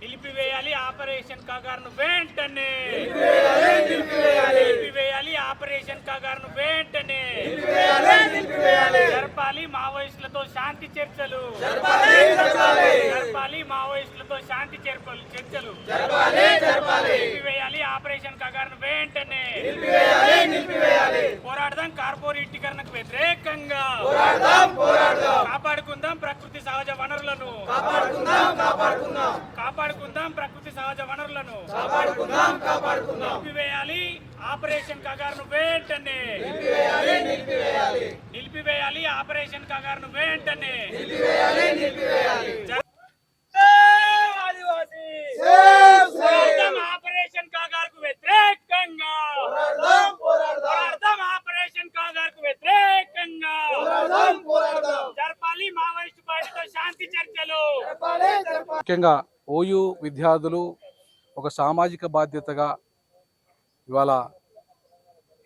నిలిపివేయాలి operation కాగారును వెంటనే. నిలిపివేయాలి operation కాగారును వెంటనే. జరపాలి మావోయిస్టులతో శాంతి చర్చలు. జరపాలి మావోయిస్టులతో శాంతి చర్చలు. నిలిపివేయాలి ఆపరేషన్ కాగారును వెంటనే. పోరాడదాం కార్పొరేటీకరణకు వ్యతిరేకంగా. కాపాడుకుందాం ప్రకృతి సహజ వనరులను. కాపాడుకుందాం ప్రకృతి సహజ వనరులను. నిలిపివేయాలి ఆపరేషన్ కాగారును వెంటనే. నిలిపివేయాలి ఆపరేషన్ కాగారును వెంటనే. ఆపరేషన్ కాగారుకు వ్యతిరేకంగా. ఆపరేషన్ కాగారుకు వ్యతిరేకంగా. జరపాలి మావోయిస్టు పార్టీతో శాంతి చర్చలు. ముఖ్యంగా ఓయూ విద్యార్థులు ఒక సామాజిక బాధ్యతగా ఇవాళ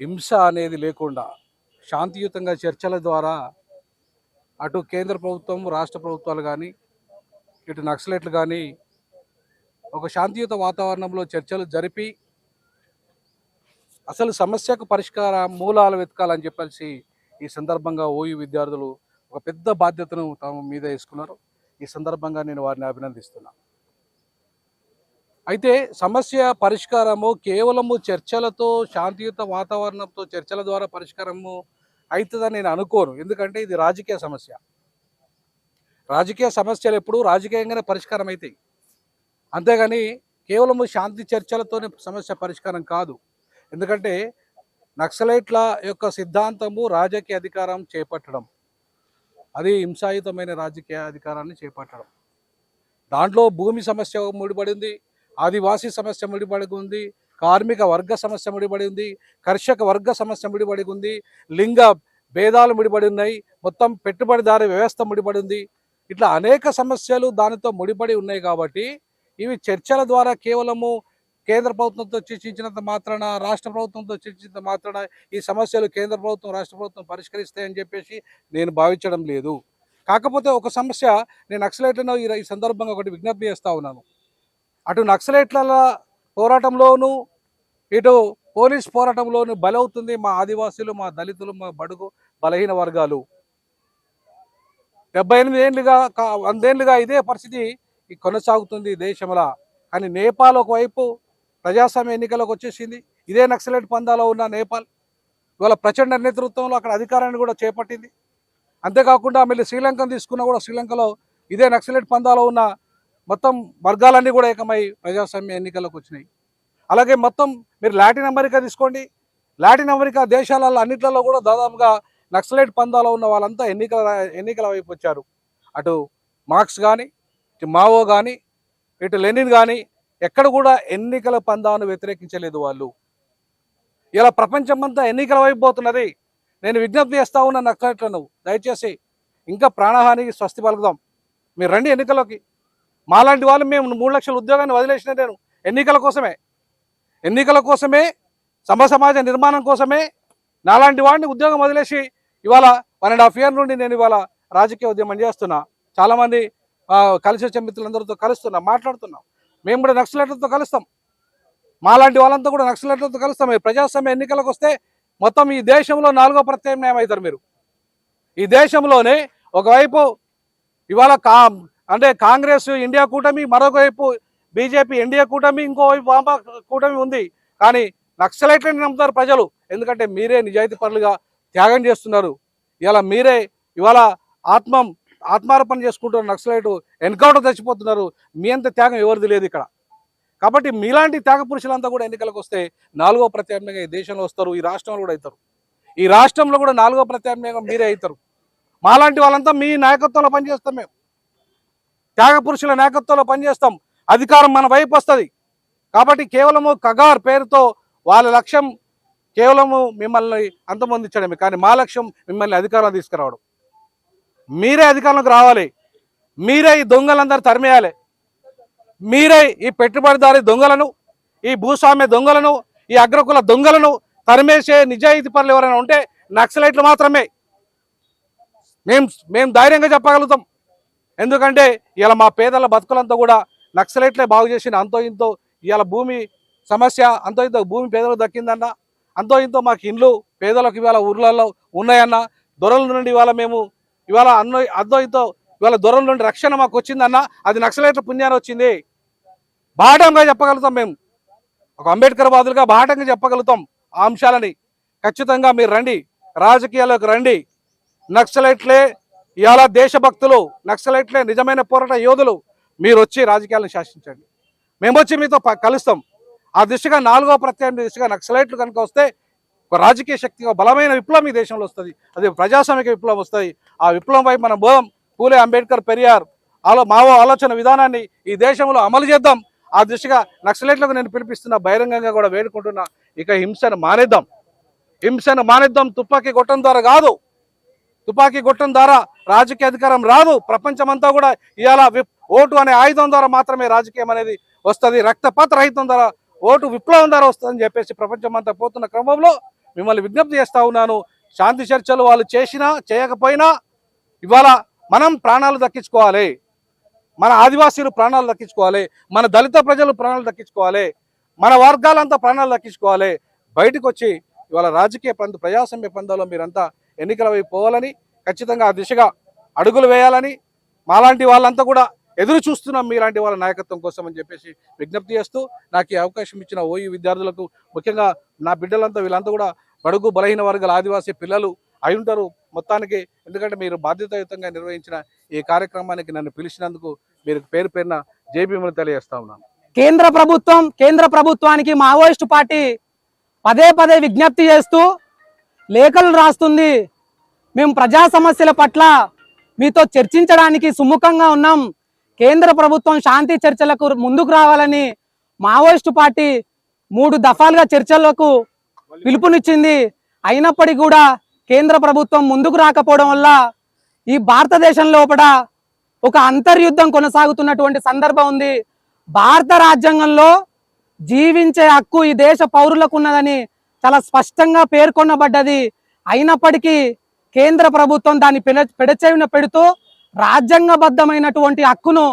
హింస అనేది లేకుండా శాంతియుతంగా చర్చల ద్వారా అటు కేంద్ర ప్రభుత్వం రాష్ట్ర ప్రభుత్వాలు కానీ ఇటు నక్సలైట్లు కానీ ఒక శాంతియుత వాతావరణంలో చర్చలు జరిపి అసలు సమస్యకు పరిష్కార మూలాలు వెతకాలని చెప్పేసి ఈ సందర్భంగా ఓయూ విద్యార్థులు ఒక పెద్ద బాధ్యతను తమ మీద వేసుకున్నారు. ఈ సందర్భంగా నేను వారిని అభినందిస్తున్నాను. అయితే సమస్య పరిష్కారము కేవలము చర్చలతో శాంతియుత వాతావరణంతో చర్చల ద్వారా పరిష్కారము అవుతుందని నేను అనుకోను. ఎందుకంటే ఇది రాజకీయ సమస్య. రాజకీయ సమస్యలు ఎప్పుడు రాజకీయంగానే పరిష్కారం అవుతాయి, అంతేగాని కేవలము శాంతి చర్చలతోనే సమస్య పరిష్కారం కాదు. ఎందుకంటే నక్సలైట్ల యొక్క సిద్ధాంతము రాజకీయ అధికారం చేపట్టడం, అది హింసాయుతమైన రాజకీయ అధికారాన్ని చేపట్టడం. దాంట్లో భూమి సమస్య ముడిపడి ఉంది, ఆదివాసీ సమస్య ముడిపడి ఉంది, కార్మిక వర్గ సమస్య ముడిపడి ఉంది, కర్షక వర్గ సమస్య ముడిపడి ఉంది, లింగ భేదాలు ముడిపడి ఉన్నాయి, మొత్తం పెట్టుబడిదారీ వ్యవస్థ ముడిపడి ఉంది. ఇట్లా అనేక సమస్యలు దానితో ముడిపడి ఉన్నాయి. కాబట్టి ఇవి చర్చల ద్వారా కేవలము కేంద్ర ప్రభుత్వంతో చర్చించినంత మాత్రాన, రాష్ట్ర ప్రభుత్వంతో చర్చించినంత మాత్రాన ఈ సమస్యలు కేంద్ర ప్రభుత్వం రాష్ట్ర ప్రభుత్వం పరిష్కరిస్తాయని చెప్పేసి నేను భావించడం లేదు. కాకపోతే ఒక సమస్య నేను నక్సలైట్లను ఈ సందర్భంగా ఒకటి విజ్ఞప్తి చేస్తూ ఉన్నాను. అటు నక్సలైట్ల పోరాటంలోనూ ఇటు పోలీస్ పోరాటంలోనూ బలవుతుంది మా ఆదివాసీలు, మా దళితులు, మా బడుగు బలహీన వర్గాలు. 78 ఏళ్ళుగా 100 ఏళ్ళుగా ఇదే పరిస్థితి కొనసాగుతుంది దేశంలో. కానీ నేపాల్ ఒకవైపు ప్రజాస్వామ్య ఎన్నికలకు వచ్చేసింది. ఇదే నక్సలైట్ పందాలో ఉన్న నేపాల్ ఇవాళ ప్రచండ నేతృత్వంలో అక్కడ అధికారాన్ని కూడా చేపట్టింది. అంతేకాకుండా మళ్ళీ శ్రీలంకను తీసుకున్నా కూడా శ్రీలంకలో ఇదే నక్సలైట్ పందాలో ఉన్న మొత్తం వర్గాలన్నీ కూడా ఏకమై ప్రజాస్వామ్య ఎన్నికలకు వచ్చినాయి. అలాగే మొత్తం మీరు లాటిన్ అమెరికా తీసుకోండి, లాటిన్ అమెరికా దేశాలలో అన్నిట్లలో కూడా దాదాపుగా నక్సలైట్ పందాలో ఉన్న వాళ్ళంతా ఎన్నికల వైపు వచ్చారు. అటు మార్క్స్ కానీ, ఇటు మావో కానీ, ఇటు లెనిన్ కానీ ఎక్కడ కూడా ఎన్నికల పందాను వ్యతిరేకించలేదు వాళ్ళు. ఇలా ప్రపంచమంతా ఎన్నికల వైపు పోతున్నది. నేను విజ్ఞప్తి చేస్తా ఉన్న నక్సలైట్లను, దయచేసి ఇంకా ప్రాణహానికి స్వస్తి పలుకుదాం. మీరు రండి ఎన్నికల్లోకి. మాలాంటి వాళ్ళు మేము 3 లక్షల ఉద్యోగాన్ని వదిలేసిన నేను ఎన్నికల కోసమే సమాజ నిర్మాణం కోసమే నాలాంటి వాడిని ఉద్యోగం వదిలేసి ఇవాళ 1.5 years నుండి నేను ఇవాళ రాజకీయ ఉద్యమం చేస్తున్నా. చాలామంది కలిసి వచ్చే మిత్రులందరితో కలుస్తున్నా, మాట్లాడుతున్నాం. మేము కూడా నక్సలైట్లతో కలుస్తాం, మాలాంటి వాళ్ళంతా కూడా నక్సలైట్లతో కలుస్తాం. ప్రజాస్వామ్య ఎన్నికలకు వస్తే మొత్తం ఈ దేశంలో 4వ ప్రత్యామ్నాయం అవుతారు మీరు. ఈ దేశంలోనే ఒకవైపు ఇవాళ అంటే కాంగ్రెస్ ఇండియా కూటమి, మరొక వైపు బీజేపీ ఎన్డీఏ కూటమి, ఇంకోవైపు వామ కూటమి ఉంది. కానీ నక్సలైట్లని నమ్ముతారు ప్రజలు. ఎందుకంటే మీరే నిజాయితీ పరులుగా త్యాగం చేస్తున్నారు. ఇలా మీరే ఇవాళ ఆత్మార్పణ చేసుకుంటున్నారు. నక్సలైట్ ఎన్కౌంటర్ తెచ్చిపోతున్నారు. మీ అంత త్యాగం ఎవరిది లేదు ఇక్కడ. కాబట్టి మీలాంటి త్యాగ పురుషులంతా కూడా ఎన్నికలకు వస్తే 4వ ప్రత్యామ్నాయంగా ఈ దేశంలో వస్తారు, ఈ రాష్ట్రంలో కూడా అవుతారు. ఈ రాష్ట్రంలో కూడా 4వ ప్రత్యామ్నాయంగా మీరే అవుతారు. మాలాంటి వాళ్ళంతా మీ నాయకత్వంలో పనిచేస్తాం. మేము త్యాగ పురుషుల నాయకత్వంలో పనిచేస్తాం. అధికారం మన వైపు వస్తుంది. కాబట్టి కేవలము కగార్ పేరుతో వాళ్ళ లక్ష్యం కేవలము మిమ్మల్ని అంతమొందించడమే. కానీ మా లక్ష్యం మిమ్మల్ని అధికారంలో తీసుకురావడం. మీరే అధికారంలోకి రావాలి. మీరే ఈ దొంగలందరూ తరిమేయాలి. మీరే ఈ పెట్టుబడిదారి దొంగలను, ఈ భూస్వామ్య దొంగలను, ఈ అగ్రకుల దొంగలను తరిమేసే నిజాయితీ పనులు ఎవరైనా ఉంటే నక్సలైట్లు మాత్రమే. మేము ధైర్యంగా చెప్పగలుగుతాం. ఎందుకంటే ఇలా మా పేదల బతుకులంతా కూడా నక్సలైట్లే బాగు చేసిన అంతో ఇంతో ఇవాళ భూమి సమస్య అంతో ఇంతో భూమి పేదలకు దక్కిందన్న, అంతో ఇంతో మాకు ఇండ్లు పేదలకు ఇవాళ ఊర్లలో ఉన్నాయన్న, దొరల నుండి ఇవాళ మేము ఇవాళ అంతో ఇంతో ఇవాళ దొరల నుండి రక్షణ మాకు వచ్చిందన్న, అది నక్సలైట్ల పుణ్యాన్ని వచ్చింది. బాహటంగా చెప్పగలుగుతాం మేము, ఒక అంబేద్కర్ వాదులుగా బాహటంగా చెప్పగలుగుతాం ఆ అంశాలని. ఖచ్చితంగా మీరు రండి, రాజకీయాల్లోకి రండి. నక్సలైట్లే ఇవాళ దేశభక్తులు, నక్సలైట్లే నిజమైన పోరాట యోధులు. మీరు వచ్చి రాజకీయాలను శాసించండి, మేము వచ్చి మీతో కలుస్తాం. ఆ దిశగా 4వ ప్రత్యామ్నాయ దిశగా నక్సలైట్లు కనుక వస్తే ఒక రాజకీయ శక్తిగా బలమైన విప్లవం ఈ దేశంలో వస్తుంది, అది ప్రజాస్వామిక విప్లవం వస్తుంది. ఆ విప్లవం వైపు మనం పోదాం. పూలే అంబేద్కర్ పెరియార్ మావో ఆలోచన విధానాన్ని ఈ దేశంలో అమలు చేద్దాం. ఆ దిశగా నక్సలైట్లకు నేను పిలిపిస్తున్నా, బహిరంగంగా కూడా వేడుకుంటున్నా, ఇక హింసను మానేద్దాం, హింసను మానేద్దాం. తుపాకీ కొట్టడం ద్వారా కాదు, తుపాకీ కొట్టడం ద్వారా రాజకీయ అధికారం రాదు. ప్రపంచమంతా కూడా ఇవాళ ఓటు అనే ఆయుధం ద్వారా మాత్రమే రాజకీయం అనేది వస్తుంది, రక్తపాత రహితం ద్వారా ఓటు విప్లవం ద్వారా వస్తుందని చెప్పేసి ప్రపంచమంతా పోతున్న క్రమంలో మిమ్మల్ని విజ్ఞప్తి చేస్తా ఉన్నాను. శాంతి చర్చలు వాళ్ళు చేసినా చేయకపోయినా ఇవాళ మనం ప్రాణాలు దక్కించుకోవాలి, మన ఆదివాసీలు ప్రాణాలు దక్కించుకోవాలి, మన దళిత ప్రజలు ప్రాణాలు దక్కించుకోవాలి, మన వర్గాలంతా ప్రాణాలు దక్కించుకోవాలి. బయటకు వచ్చి ఇవాళ రాజకీయ ప్రజాస్వామ్య పందాల్లో మీరంతా ఎన్నికల వైపు పోవాలని, ఖచ్చితంగా ఆ దిశగా అడుగులు వేయాలని మాలాంటి వాళ్ళంతా కూడా ఎదురు చూస్తున్నాం మీలాంటి వాళ్ళ నాయకత్వం కోసం అని చెప్పేసి విజ్ఞప్తి చేస్తూ, నాకు ఈ అవకాశం ఇచ్చిన ఓయూ విద్యార్థులకు, ముఖ్యంగా నా బిడ్డలంతా వీళ్ళంతా కూడా బడుగు బలహీన వర్గాల ఆదివాసీ పిల్లలు అయి ఉంటారు మొత్తానికి. ఎందుకంటే మీరు బాధ్యతాయుతంగా నిర్వహించిన ఈ కార్యక్రమానికి నన్ను పిలిచినందుకు మీరు పేరు పేరున జైభీములు తెలియజేస్తా ఉన్నాను. కేంద్ర ప్రభుత్వానికి మావోయిస్టు పార్టీ పదే పదే విజ్ఞప్తి చేస్తూ లేఖలు రాస్తుంది. మేము ప్రజా సమస్యల పట్ల మీతో చర్చించడానికి సుముఖంగా ఉన్నాం, కేంద్ర ప్రభుత్వం శాంతి చర్చలకు ముందుకు రావాలని మావోయిస్టు పార్టీ 3 దఫాలుగా చర్చలకు పిలుపునిచ్చింది. అయినప్పటికీ కూడా కేంద్ర ప్రభుత్వం ముందుకు రాకపోవడం వల్ల ఈ భారతదేశం లోపల ఒక అంతర్యుద్ధం కొనసాగుతున్నటువంటి సందర్భం ఉంది. భారత రాజ్యాంగంలో జీవించే హక్కు ఈ దేశ పౌరులకు ఉన్నదని చాలా స్పష్టంగా పేర్కొనబడ్డది. అయినప్పటికీ కేంద్ర ప్రభుత్వం దాన్ని పెడచెవిన పెడుతూ రాజ్యాంగబద్ధమైనటువంటి హక్కును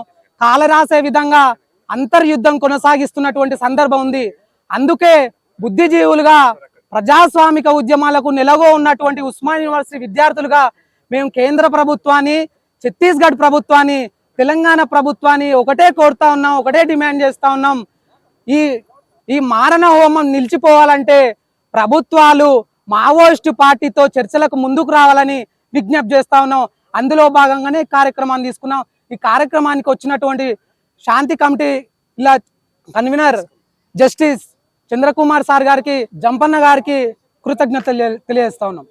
కాలరాసే విధంగా అంతర్యుద్ధం కొనసాగిస్తున్నటువంటి సందర్భం ఉంది. అందుకే బుద్ధిజీవులుగా ప్రజాస్వామిక ఉద్యమాలకు నెలగో ఉన్నటువంటి ఉస్మానియా యూనివర్సిటీ విద్యార్థులుగా మేము కేంద్ర ప్రభుత్వాన్ని, ఛత్తీస్గఢ్ ప్రభుత్వాన్ని, తెలంగాణ ప్రభుత్వాన్ని ఒకటే కోరుతా ఉన్నాం, ఒకటే డిమాండ్ చేస్తా ఉన్నాం. ఈ మారణ హోమం నిలిచిపోవాలంటే ప్రభుత్వాలు మావోయిస్టు పార్టీతో చర్చలకు ముందుకు రావాలని విజ్ఞప్తి చేస్తా ఉన్నాం. అందులో భాగంగానే కార్యక్రమాన్ని తీసుకున్నాం. ఈ కార్యక్రమానికి వచ్చినటువంటి శాంతి కమిటీ ఇలా కన్వీనర్ జస్టిస్ చంద్రకుమార్ సార్ గారికి, జంపన్న గారికి కృతజ్ఞతలు తెలియజేస్తా ఉన్నాం.